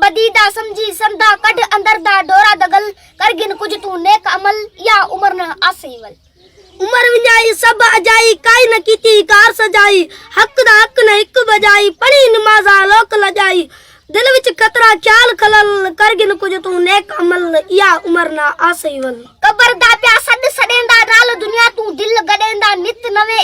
बदीदा समझी संदा कढ अंदर दा डोरा दगल करगिन कुछ तू नेक अमल या उमर न आसीवल उमर विञाई सब अजाई काई न कीती कार सजाई हक दा हक न हिक बजाई पढ़ी नमाज़ा लोक लजाई दिल विच खतरा ख्याल खलल करगिन कुछ तू नेक अमल या उमर न आसीवल कबर दा प्या सड सडेंदा नाल दुनिया तू दिल गडेंदा नित नवे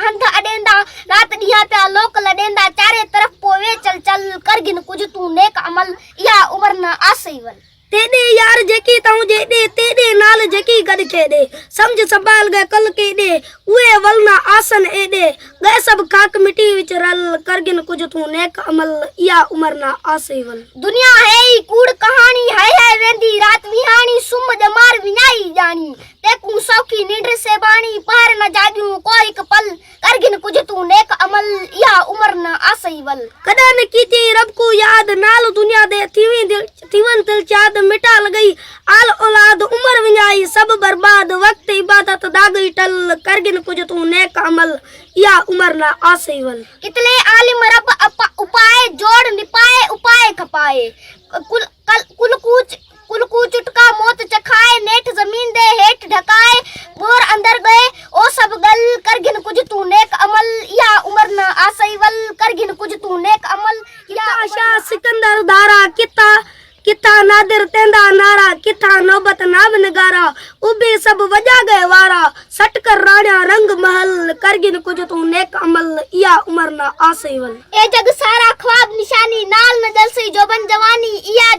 हंध अडेंदा रात दिया प्या लोक लडेंदा चारे तरफ पोवे चल चल करगिन कुछ तू नेक अमल या उमर न आसीवल तेरे यार जेकी ताऊ जेडे तेरे नाल जेकी गड खेडे समझ संभाल गए कल केडे उए वलना आसन एडे गए सब खाक मिट्टी विच रल करगिन कुछ तू नेक अमल या उमर ना आसीवल दुनिया है ही कूड़ कहानी है वेंदी रात विहानी सुम जमार विनाई जानी तेकू सौखी निंड से बाणी पहर न जागियो कोई पल करगिन कुछ तू नेक अमल या उमर न आसीवल कदा न कीती रब को याद नाल दुनिया दे थीवन दिल चाद मिटा गई आल औलाद उमर विञाई सब बर्बाद वक्त इबादत दागई टल करगिन कुछ तू नेक अमल या उमर ना आसीवल कितले आलिम रब उपाय जोड़ निपाए उपाय खपाए कुल चुटका मौत चखाए नेठ जमीन दे हेठ ढकाए बोर अंदर गए ओ सब गल करगिन कुछ तू नेक अमल या उमर न आसीवल करगिन कुछ तू नेक अमल या शाह सिकंदर दारा किता नादिर तेंदा नारा किता नौबत नाम नगारा उबे सब वजा गए वारा सट कर राणा रंग महल करगिन कुछ तू नेक अमल या उमर ना आसीवल ए जग सारा ख्वाब निशानी नाल न जलसी जोबन जवानी या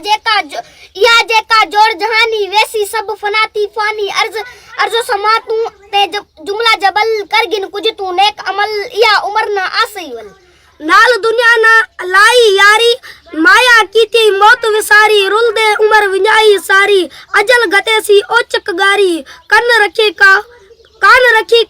जेका जोड़ जहानी वैसी सब फनाती फानी अर्जो समा तू ते जुमला जबल करगिन कुछ तू नेक अमल या उमर न आसीवल नाल दुनिया ना लाई यारी माया कीती मौत विसारी रुल दे उमर विञाई सारी अजल गतेसी ओचक गारी कान रखी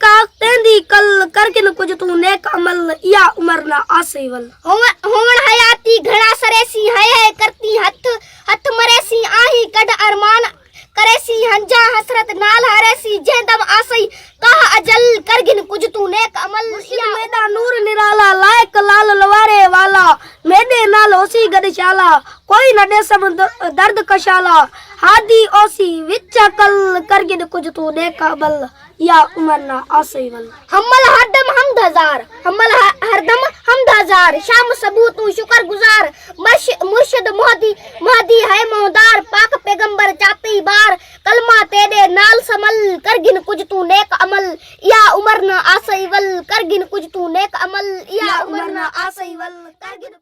का तेंदी कल करगिन कुछ तू नेक अमल या उमर ना आसीवल होवन हयाती घड़ा सरेसी है करती हथ मरेसी आही कड अरमान करेसी हंजा हसरत नाल हरेसी जेदम आसई कह अजल करगिन कुछ तू नेक अमल या मेदा नूर निराला लायक लाल लवारे वाला मेदे नाल ओसी गडशाला कोई न दे सब दर्द कशाला हादी ओसी विच कल करगिन कुछ तू नेक अमल या उमर ना आसीवल हमल हरदम हरदम हमद हजार शाम सबू तू शुक्र गुजार मुर्शिद मोहदी है मोहदार पाक पैगंबर चाती बार कलमा तेरे नाल समल करगिन कुछ तू नेक अमल या उमर न आसीवल करगिन कुछ तू नेक अमल या उमर न आसीवल करगिन